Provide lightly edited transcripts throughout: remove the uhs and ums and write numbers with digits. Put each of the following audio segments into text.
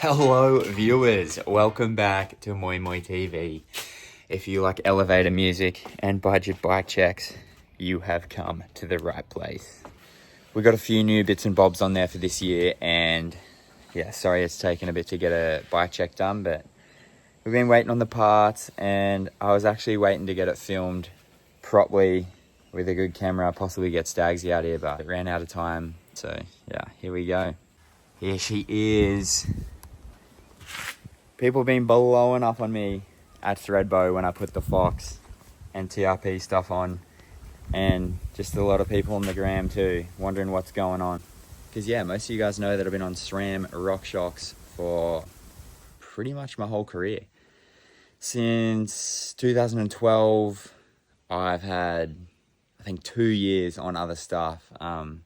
Hello viewers, welcome back to Moir TV. If you like elevator music and budget bike checks, you have come to the right place. We got a few new bits and bobs on there for this year, and yeah, sorry it's taken a bit to get a bike check done, but we've been waiting on the parts, and I was actually waiting to get it filmed properly with a good camera, possibly get Stagsy out here, but it ran out of time. So yeah, here we go. Here she is. People have been blowing up on me at Threadbow when I put the Fox and TRP stuff on, and just a lot of people on the gram too, wondering what's going on. Because yeah, most of you guys know that I've been on SRAM RockShox for pretty much my whole career. Since 2012, I've had, I think, 2 years on other stuff. But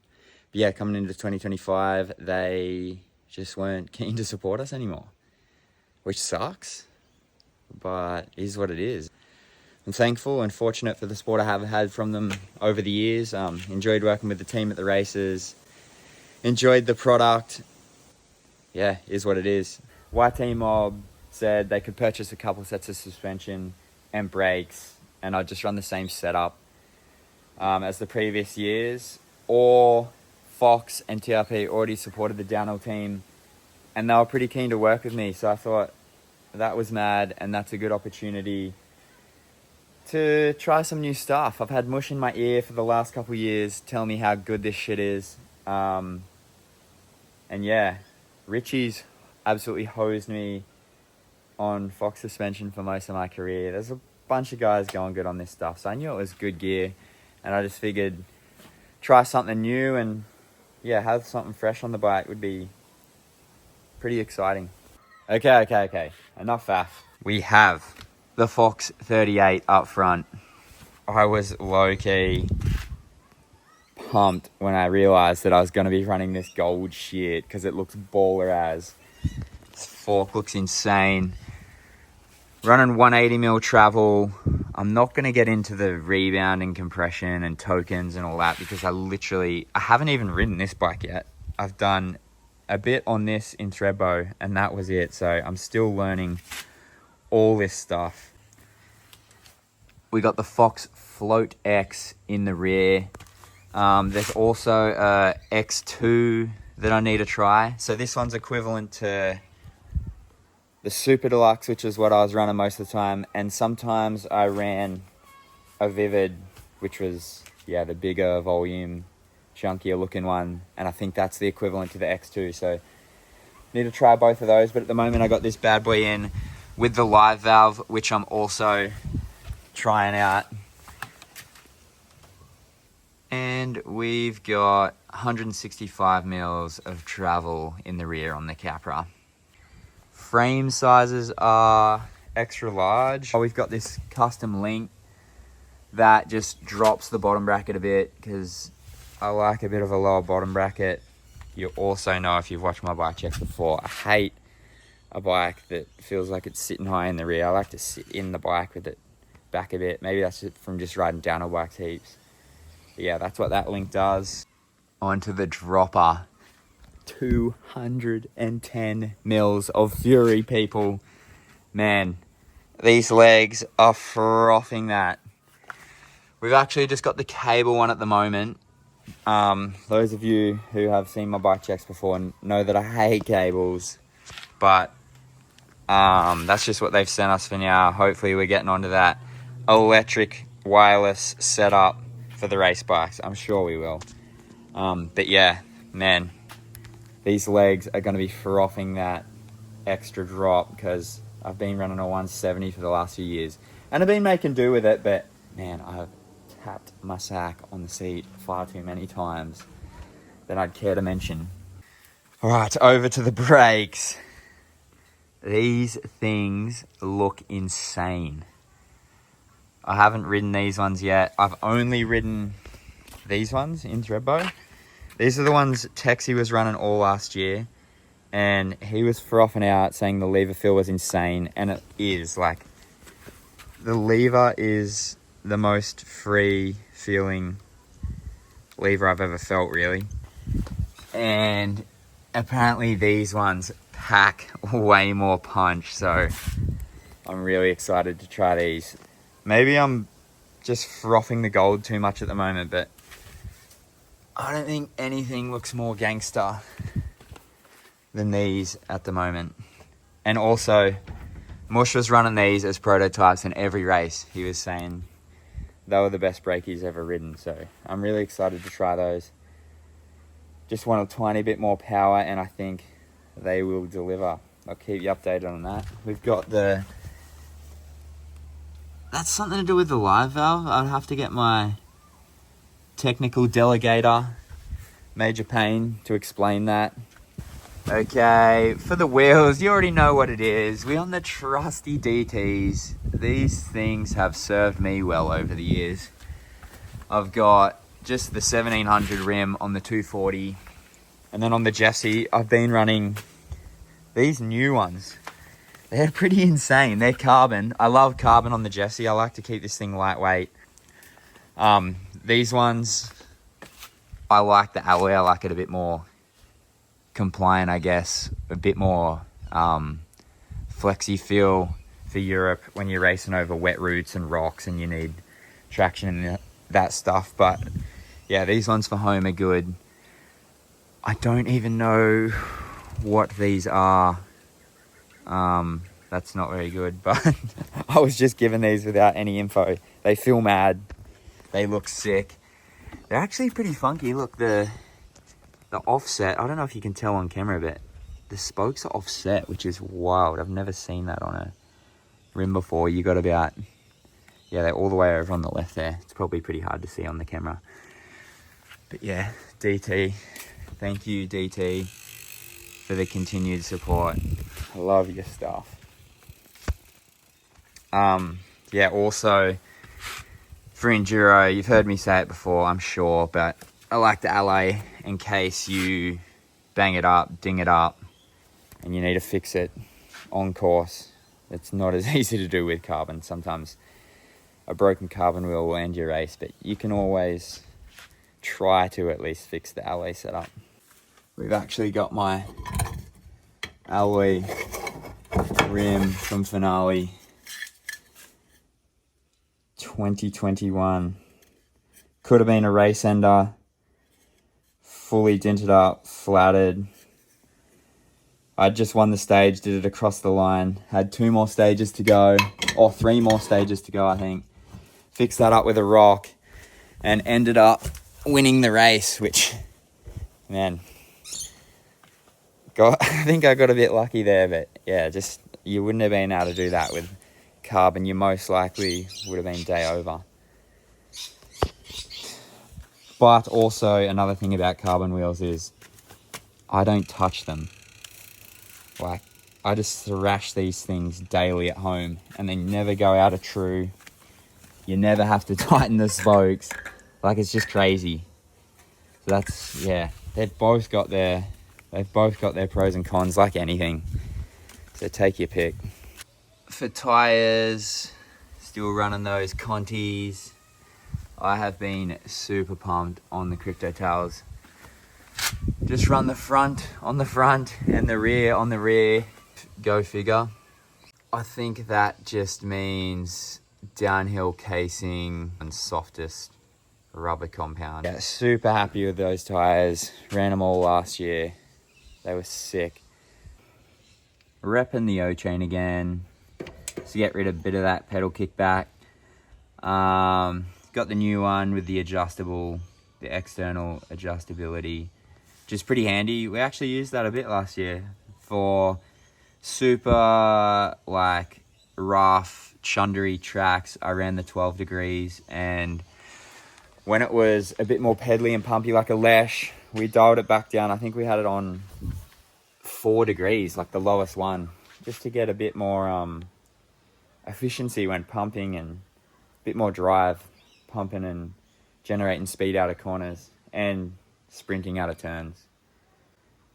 yeah, coming into 2025, they just weren't keen to support us anymore, which sucks, but is what it is. I'm thankful and fortunate for the support I have had from them over the years. Enjoyed working with the team at the races, enjoyed the product. Yeah, is what it is. YT Mob said they could purchase a couple sets of suspension and brakes, and I'd just run the same setup as the previous years. Or Fox and TRP already supported the downhill team, and they were pretty keen to work with me, so I thought that was mad, and that's a good opportunity to try some new stuff. I've had mush in my ear for the last couple of years telling me how good this shit is. And yeah, Richie's absolutely hosed me on Fox suspension for most of my career. There's a bunch of guys going good on this stuff, so I knew it was good gear, and I just figured try something new, and yeah, have something fresh on the bike would be pretty exciting. Okay. Enough faff. We have the Fox 38 up front. I was low-key pumped when I realised that I was going to be running this gold shit because it looks baller as. This fork looks insane. Running 180mm travel. I'm not going to get into the rebound and compression and tokens and all that because I haven't even ridden this bike yet. I've done a bit on this in Threadbow, and that was it. So I'm still learning all this stuff. We got the Fox Float X in the rear. There's also a X2 that I need to try. So this one's equivalent to the Super Deluxe, which is what I was running most of the time. And sometimes I ran a Vivid, which was, yeah, the bigger volume, chunkier looking one, and I think that's the equivalent to the X2, so need to try both of those. But at the moment I got this bad boy in with the live valve, which I'm also trying out, and we've got 165 mils of travel in the rear on the Capra. Frame sizes are extra large. We've got this custom link that just drops the bottom bracket a bit because I like a bit of a lower bottom bracket. You also know, if you've watched my bike checks before, I hate a bike that feels like it's sitting high in the rear. I like to sit in the bike with it back a bit. Maybe that's from just riding downhill bikes heaps. But yeah, that's what that link does. Onto the dropper. 210 mils of fury, people. Man, these legs are frothing that. We've actually just got the cable one at the moment. Those of you who have seen my bike checks before know that I hate cables, but that's just what they've sent us for now. Hopefully we're getting onto that electric wireless setup for the race bikes. I'm sure we will. But yeah, man, these legs are going to be frothing that extra drop because I've been running a 170 for the last few years, and I've been making do with it, but man, I've tapped my sack on the seat far too many times than I'd care to mention. All right, over to the brakes. These things look insane. I haven't ridden these ones yet. I've only ridden these ones in Threadbow. These are the ones Texie was running all last year, and he was frothing out saying the lever feel was insane, and it is. Like, the lever is the most free feeling lever I've ever felt, really. And apparently these ones pack way more punch. So I'm really excited to try these. Maybe I'm just frothing the gold too much at the moment, but I don't think anything looks more gangster than these at the moment. And also, Mush was running these as prototypes in every race. He was saying they were the best brake he's ever ridden. So I'm really excited to try those. Just want a tiny bit more power, and I think they will deliver. I'll keep you updated on that. We've got the... That's something to do with the live valve. I'd have to get my technical delegator, Major Payne, to explain that. Okay, for the wheels, you already know what it is. We're on the trusty DTs. These things have served me well over the years. I've got just the 1700 rim on the 240. And then on the Jessie, I've been running these new ones. They're pretty insane. They're carbon. I love carbon on the Jessie. I like to keep this thing lightweight. These ones, I like the alloy. I like it a bit more compliant, I guess. A bit more flexy feel for Europe when you're racing over wet routes and rocks and you need traction and that stuff. But yeah, these ones for home are good. I don't even know what these are. That's not very good, but I was just given these without any info. They feel mad. They look sick. They're actually pretty funky. Look, the offset, I don't know if you can tell on camera, but the spokes are offset, which is wild. I've never seen that on a rim before. You got about, yeah, they're all the way over on the left there. It's probably pretty hard to see on the camera. But yeah, DT. Thank you, DT, for the continued support. I love your stuff. Yeah, also for Enduro, you've heard me say it before, I'm sure, but I like the alloy in case you bang it up, ding it up, and you need to fix it on course. It's not as easy to do with carbon. Sometimes a broken carbon wheel will end your race, but you can always try to at least fix the alloy setup. We've actually got my alloy rim from Finale 2021. Could have been a race ender, fully dinted up, flatted. I just won the stage, did it across the line, had 2 more stages to go, or 3 more stages to go, I think. Fixed that up with a rock and ended up winning the race, which, man, I think I got a bit lucky there, but yeah, just you wouldn't have been able to do that with carbon. You most likely would have been day over. But also another thing about carbon wheels is I don't touch them. Like, I just thrash these things daily at home and they never go out of true. You never have to tighten the spokes. Like, it's just crazy. So that's, yeah, they've both got their pros and cons, like anything. So take your pick. For tyres, still running those Contis. I have been super pumped on the Crypto Tails. Just run the front on the front and the rear on the rear. Go figure. I think that just means downhill casing and softest rubber compound. Yeah, super happy with those tyres. Ran them all last year. They were sick. Repping the O-chain again to get rid of a bit of that pedal kickback. Got the new one with the adjustable, the external adjustability, which is pretty handy. We actually used that a bit last year for super like rough chundery tracks. I ran the 12 degrees, and when it was a bit more pedally and pumpy like a Lesh, we dialed it back down. I think we had it on 4 degrees, like the lowest one, just to get a bit more efficiency when pumping and a bit more drive, pumping and generating speed out of corners and sprinting out of turns.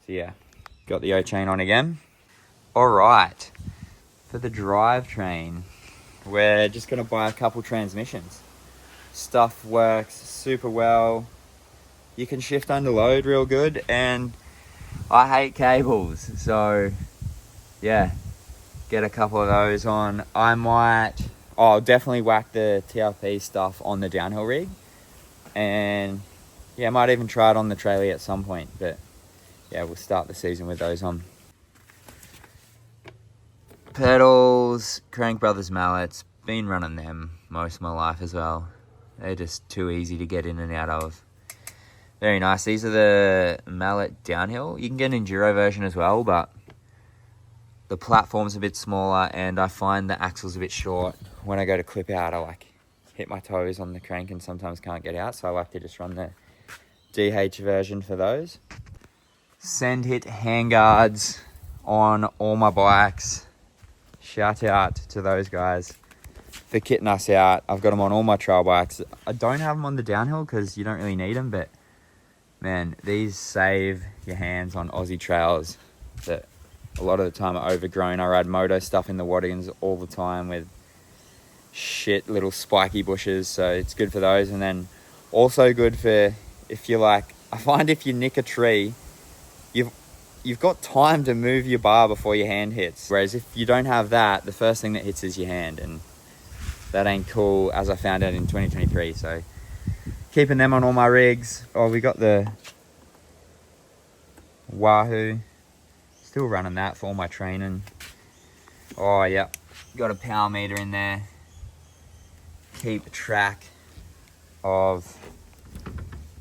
So yeah, got the O-chain on again. All right, for the drivetrain, we're just gonna buy a couple transmissions. Stuff works super well. You can shift under load real good, and I hate cables, so yeah, get a couple of those on. I'll definitely whack the TRP stuff on the downhill rig. And yeah, I might even try it on the trailer at some point. But yeah, we'll start the season with those on. Pedals, Crank Brothers mallets. Been running them most of my life as well. They're just too easy to get in and out of. Very nice. These are the mallet downhill. You can get an Enduro version as well, but the platform's a bit smaller and I find the axle's a bit short. When I go to clip out, I like hit my toes on the crank and sometimes can't get out, so I like to just run the DH version for those. Send hit handguards on all my bikes. Shout out to those guys for kitting us out. I've got them on all my trail bikes. I don't have them on the downhill because you don't really need them, but man, these save your hands on Aussie trails that a lot of the time are overgrown. I ride moto stuff in the Waddingans all the time with shit little spiky bushes, so it's good for those. And then also good for if you like, I find if you nick a tree, you've got time to move your bar before your hand hits. Whereas if you don't have that, the first thing that hits is your hand, and that ain't cool, as I found out in 2023. So keeping them on all my rigs. Oh, we got the Wahoo. Still running that for all my training. Oh yeah, got a power meter in there. Keep track of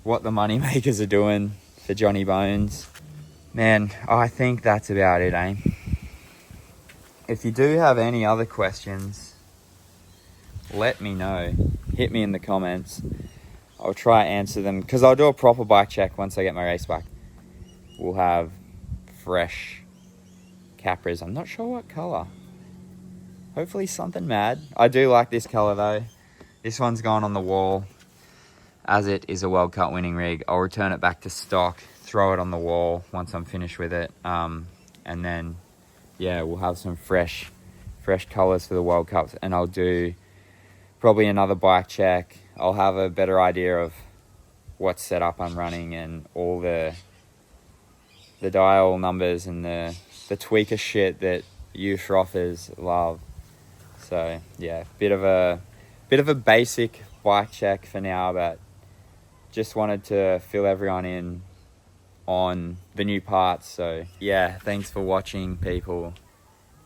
what the money makers are doing for Johnny Bones. Man, I think that's about it, eh? If you do have any other questions, let me know. Hit me in the comments. I'll try answer them, because I'll do a proper bike check once I get my race bike. We'll have fresh Capras. I'm not sure what colour. Hopefully something mad. I do like this colour though. This one's gone on the wall, as it is a World Cup winning rig. I'll return it back to stock, throw it on the wall once I'm finished with it. And then, yeah, we'll have some fresh colours for the World Cups. And I'll do probably another bike check. I'll have a better idea of what setup I'm running and all the dial numbers and the tweaker shit that you frothers love. So yeah, bit of a basic bike check for now, but just wanted to fill everyone in on the new parts. So yeah, thanks for watching, people.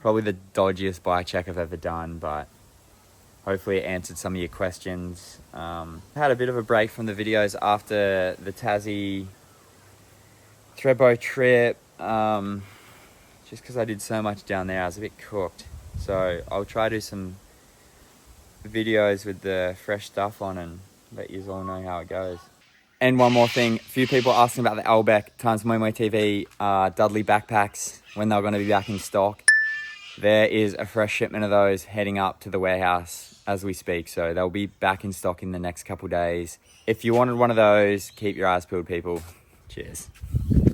Probably the dodgiest bike check I've ever done, but hopefully it answered some of your questions. I had a bit of a break from the videos after the Tassie Thredbo trip, just because I did so much down there. I was a bit cooked, so I'll try to do some videos with the fresh stuff on and let you all know how it goes. And one more thing, a few people asking about the Albeck times Moir TV Dudley backpacks, when they're going to be back in stock. There is a fresh shipment of those heading up to the warehouse as we speak, so they'll be back in stock in the next couple days. If you wanted one of those, keep your eyes peeled, people. Cheers.